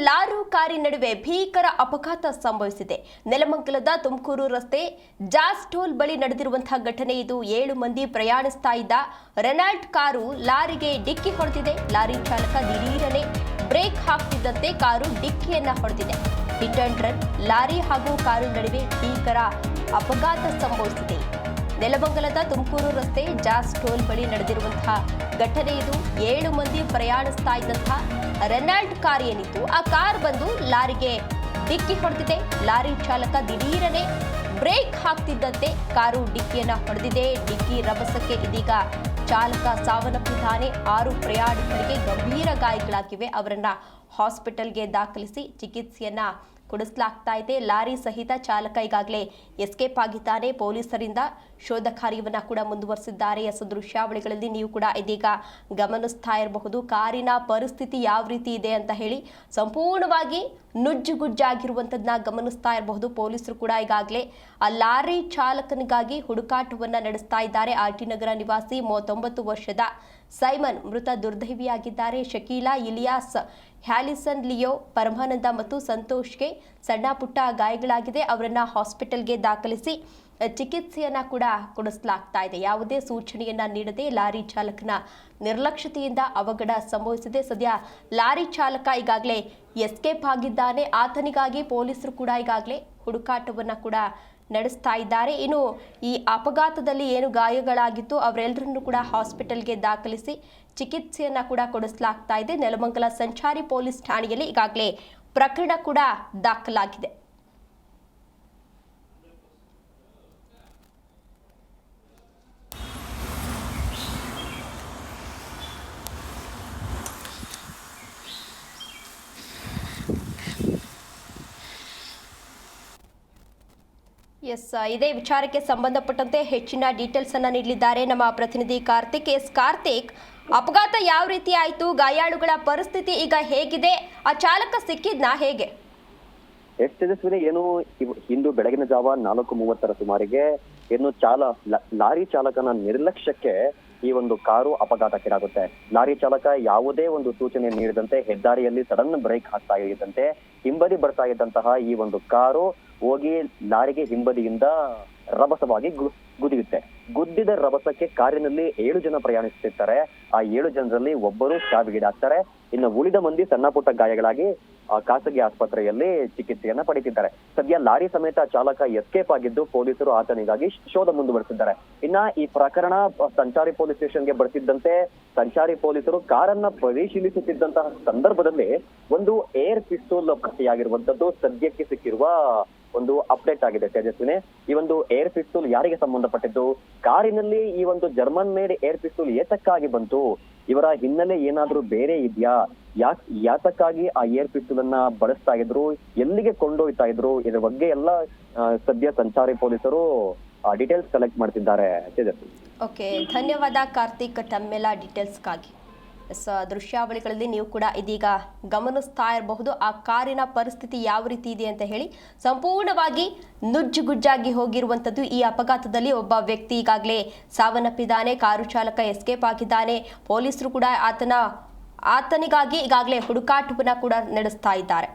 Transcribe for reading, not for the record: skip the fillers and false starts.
ಲಾರು ಕಾರಿನ ನಡುವೆ ಭೀಕರ ಅಪಘಾತ ಸಂಭವಿಸಿದೆ. ನೆಲಮಂಗಲದ ತುಮಕೂರು ರಸ್ತೆ ಜಾಸ್ ಟೋಲ್ ಬಳಿ ನಡೆದಿರುವಂತಹ ಘಟನೆ ಇದು. 7 ಮಂದಿ ಪ್ರಯಾಣಿಸ್ತಾ ಇದ್ದ ರೆನಾಲ್ಟ್ ಕಾರು ಲಾರಿಗೆ ಡಿಕ್ಕಿ ಹೊಡೆದಿದೆ. ಲಾರಿ ಚಾಲಕ ದಿಢೀರನೆ ಬ್ರೇಕ್ ಹಾಕ್ತಿದ್ದಂತೆ ಕಾರು ಡಿಕ್ಕಿಯನ್ನ ಹೊಡೆದಿದೆ. ಹಿಟ್ ಅಂಡ್ ರನ್ ಲಾರಿ ಹಾಗೂ ಕಾರು ನಡುವೆ ಭೀಕರ ಅಪಘಾತ ಸಂಭವಿಸಿದೆ. ನೆಲಮಂಗಲದ ತುಮಕೂರು ರಸ್ತೆ ಜಾಸ್ ಟೋಲ್ ಬಳಿ ನಡೆದಿರುವಂತಹ ಘಟನೆ ಇದು. 7 ಮಂದಿ ಪ್ರಯಾಣಿಸ್ತಾ ಇದ್ದಂತಹ ರೆನಾಲ್ಟ್ ಕಾರ್ ಏನಿತ್ತು, ಆ ಕಾರ್ ಬಂದು ಲಾರಿಗೆ ಡಿಕ್ಕಿ ಹೊಡೆದಿದೆ. ಲಾರಿ ಚಾಲಕ ದಿಢೀರನೆ ಬ್ರೇಕ್ ಹಾಕ್ತಿದ್ದಂತೆ ಕಾರು ಡಿಕ್ಕಿಯನ್ನ ಹೊಡೆದಿದೆ. ಡಿಕ್ಕಿ ರಭಸಕ್ಕೆ ಇದೀಗ ಚಾಲಕ ಸಾವನ್ನಪ್ಪಿದ್ದಾನೆ. 6 ಪ್ರಯಾಣಿಕರಿಗೆ ಗಂಭೀರ ಗಾಯಗಳಾಗಿವೆ. ಅವರನ್ನ ಹಾಸ್ಪಿಟಲ್ಗೆ ದಾಖಲಿಸಿ ಚಿಕಿತ್ಸೆಯನ್ನ ಕೊಡಿಸಲಾಗ್ತಾ ಇದೆ. ಲಾರಿ ಸಹಿತ ಚಾಲಕ ಈಗಾಗಲೇ ಎಸ್ಕೇಪ್ ಆಗಿದ್ದಾನೆ. ಪೊಲೀಸರಿಂದ ಶೋಧ ಕಾರ್ಯವನ್ನ ಕೂಡ ಮುಂದುವರೆಸಿದ್ದಾರೆ. ದೃಶ್ಯಾವಳಿಗಳಲ್ಲಿ ನೀವು ಕೂಡ ಇದೀಗ ಗಮನಿಸ್ತಾ ಇರಬಹುದು ಕಾರಿನ ಪರಿಸ್ಥಿತಿ ಯಾವ ರೀತಿ ಇದೆ ಅಂತ ಹೇಳಿ. ಸಂಪೂರ್ಣವಾಗಿ ನುಜ್ಜುಗುಜ್ಜಾಗಿರುವಂಥದ್ದನ್ನ ಗಮನಿಸ್ತಾ ಇರಬಹುದು. ಪೊಲೀಸರು ಕೂಡ ಈಗಾಗಲೇ ಆ ಲಾರಿ ಚಾಲಕನಿಗಾಗಿ ಹುಡುಕಾಟವನ್ನ ನಡೆಸ್ತಾ ಇದ್ದಾರೆ. ಆರ್ಟಿ ನಗರ ನಿವಾಸಿ 39 ವರ್ಷದ ಸೈಮನ್ ಮೃತ ದುರ್ದೈವಿಯಾಗಿದ್ದಾರೆ. ಶಕೀಲಾ, ಇಲಿಯಾಸ್, ಹ್ಯಾಲಿಸನ್, ಲಿಯೋ, ಪರಮಾನಂದ ಮತ್ತು ಸಂತೋಷ್ಗೆ ಸಣ್ಣ ಪುಟ್ಟ ಗಾಯಗಳಾಗಿದೆ. ಅವರನ್ನ ಹಾಸ್ಪಿಟಲ್ಗೆ ದಾಖಲಿಸಿ ಚಿಕಿತ್ಸೆಯನ್ನ ಕೂಡ ಕೊಡಿಸಲಾಗ್ತಾ ಇದೆ. ಯಾವುದೇ ಸೂಚನೆಯನ್ನ ನೀಡದೆ ಲಾರಿ ಚಾಲಕನ ನಿರ್ಲಕ್ಷ್ಯತೆಯಿಂದ ಅವಘಡ ಸಂಭವಿಸಿದೆ. ಸದ್ಯ ಲಾರಿ ಚಾಲಕ ಈಗಾಗಲೇ ಎಸ್ಕೇಪ್ ಆಗಿದ್ದಾನೆ. ಆತನಿಗಾಗಿ ಪೊಲೀಸರು ಕೂಡ ಈಗಾಗಲೇ ಹುಡುಕಾಟವನ್ನ ಕೂಡ ನಡೆಸ್ತಾ ಇದ್ದಾರೆ. ಇನ್ನು ಈ ಅಪಘಾತದಲ್ಲಿ ಏನು ಗಾಯಗಳಾಗಿತ್ತು ಅವರೆಲ್ಲರನ್ನು ಕೂಡ ಹಾಸ್ಪಿಟಲ್ಗೆ ದಾಖಲಿಸಿ ಚಿಕಿತ್ಸೆಯನ್ನ ಕೂಡ ಕೊಡಿಸಲಾಗ್ತಾ ಇದೆ. ನೆಲಮಂಗಲ ಸಂಚಾರಿ ಪೊಲೀಸ್ ಠಾಣೆಯಲ್ಲಿ ಈಗಾಗಲೇ ಪ್ರಕರಣ ಕೂಡ ದಾಖಲಾಗಿದೆ. ಇದೇ ವಿಚಾರಕ್ಕೆ ಸಂಬಂಧಪಟ್ಟಂತೆ ಹೆಚ್ಚಿನ ಡೀಟೇಲ್ಸ್ ಅನ್ನ ನೀಡಲಿದ್ದಾರೆ ನಮ್ಮ ಪ್ರತಿನಿಧಿ ಕಾರ್ತಿಕ್. ಕಾರ್ತಿಕ್, ಅಪಘಾತ ಯಾವ ರೀತಿ ಆಯಿತು? ಗಾಯಾಳುಗಳ ಪರಿಸ್ಥಿತಿ ಈಗ ಹೇಗಿದೆ? ಆ ಚಾಲಕ ಸಿಕ್ಕಿದ್ನಾ ಹೇಗೆ? ತೇಜಸ್ವಿನಿ, ಏನು ಇಂದು ಬೆಳಗಿನ ಜಾವ 4:30 ಸುಮಾರಿಗೆ ಏನು ಲಾರಿ ಚಾಲಕನ ನಿರ್ಲಕ್ಷ್ಯಕ್ಕೆ ಈ ಒಂದು ಕಾರು ಅಪಘಾತಕ್ಕೀಡಾಗುತ್ತೆ. ಲಾರಿ ಚಾಲಕ ಯಾವುದೇ ಒಂದು ಸೂಚನೆ ನೀಡದಂತೆ ಹೆದ್ದಾರಿಯಲ್ಲಿ ಸಡನ್ ಬ್ರೇಕ್ ಹಾಕ್ತಾ ಇದ್ದಂತೆ ಹಿಂಬದಿ ಬರ್ತಾ ಇದ್ದಂತಹ ಈ ಒಂದು ಕಾರು ಹೋಗಿ ಲಾರಿಗೆ ಹಿಂಬದಿಯಿಂದ ರಭಸವಾಗಿ ಗುದಿಯುತ್ತೆ. ಗುದ್ದಿದ ರಭಸಕ್ಕೆ ಕಾರಿನಲ್ಲಿ 7 ಜನ ಪ್ರಯಾಣಿಸುತ್ತಿರ್ತಾರೆ. ಆ 7 ಜನರಲ್ಲಿ ಒಬ್ಬರು ಸಾವಿಗೀಡಾಗ್ತಾರೆ. ಇನ್ನು ಉಳಿದ ಮಂದಿ ಸಣ್ಣ ಪುಟ್ಟ ಗಾಯಗಳಾಗಿ ಖಾಸಗಿ ಆಸ್ಪತ್ರೆಯಲ್ಲಿ ಚಿಕಿತ್ಸೆಯನ್ನ ಪಡೆದಿದ್ದಾರೆ. ಸದ್ಯ ಲಾರಿ ಸಮೇತ ಚಾಲಕ ಎಸ್ಕೇಪ್ ಆಗಿದ್ದು ಪೊಲೀಸರು ಆತನಿಗಾಗಿ ಶೋಧ ಮುಂದುವರೆಸಿದ್ದಾರೆ. ಇನ್ನ ಈ ಪ್ರಕರಣ ಸಂಚಾರಿ ಪೊಲೀಸ್ ಸ್ಟೇಷನ್ಗೆ ಬರ್ತಿದ್ದಂತೆ ಸಂಚಾರಿ ಪೊಲೀಸರು ಕಾರನ್ನ ಪರಿಶೀಲಿಸುತ್ತಿದ್ದಂತಹ ಸಂದರ್ಭದಲ್ಲಿ ಒಂದು ಏರ್ ಪಿಸ್ತೂಲ್ ಪತ್ತೆಯಾಗಿರುವಂತದ್ದು ಸದ್ಯಕ್ಕೆ ಸಿಕ್ಕಿರುವ ಒಂದು ಅಪ್ಡೇಟ್ ಆಗಿದೆ. ತೇಜಸ್ವಿನಿ, ಈ ಒಂದು ಏರ್ ಪಿಸ್ತೂಲ್ ಯಾರಿಗೆ ಸಂಬಂಧಪಟ್ಟಿದ್ದು? ಕಾರಿನಲ್ಲಿ ಈ ಒಂದು ಜರ್ಮನ್ ಮೇಡ್ ಏರ್ ಪಿಸ್ತೂಲ್ ಏತಕ್ಕಾಗಿ ಬಂತು? ಇವರ ಹಿನ್ನೆಲೆ ಏನಾದ್ರೂ ಬೇರೆ ಇದೆಯಾ? ಯಾತಕ್ಕಾಗಿ ಆ ಏರ್ ಪಿಸ್ತೂಲ್ ಅನ್ನ ಬಳಸ್ತಾ ಇದ್ರು? ಎಲ್ಲಿಗೆ ಕೊಂಡೊಯ್ತಾ ಇದ್ರು? ಇದ್ರ ಬಗ್ಗೆ ಎಲ್ಲ ಸದ್ಯ ಸಂಚಾರಿ ಪೊಲೀಸರು ಡೀಟೇಲ್ಸ್ ಕಲೆಕ್ಟ್ ಮಾಡ್ತಿದ್ದಾರೆ. ತೇಜಸ್ವಿ, ಓಕೆ, ಧನ್ಯವಾದ ಕಾರ್ತಿಕ್ ತಮ್ಮೆಲ್ಲ ಡೀಟೇಲ್ಸ್ಗಾಗಿ. ದೃಶ್ಯಾವಳಿಗಳಲ್ಲಿ ನೀವು ಕೂಡ ಇದೀಗ ಗಮನಿಸ್ತಾ ಇರಬಹುದು ಆ ಕಾರಿನ ಪರಿಸ್ಥಿತಿ ಯಾವ ರೀತಿ ಇದೆ ಅಂತ ಹೇಳಿ. ಸಂಪೂರ್ಣವಾಗಿ ನುಜ್ಜುಗುಜ್ಜಾಗಿ ಹೋಗಿರುವಂಥದ್ದು. ಈ ಅಪಘಾತದಲ್ಲಿ ಒಬ್ಬ ವ್ಯಕ್ತಿ ಈಗಾಗಲೇ ಸಾವನ್ನಪ್ಪಿದ್ದಾನೆ. ಕಾರು ಚಾಲಕ ಎಸ್ಕೇಪ್ ಆಗಿದ್ದಾನೆ. ಪೊಲೀಸರು ಕೂಡ ಆತನಿಗಾಗಿ ಈಗಾಗಲೇ ಹುಡುಕಾಟವನ್ನ ಕೂಡ ನಡೆಸ್ತಾ ಇದ್ದಾರೆ.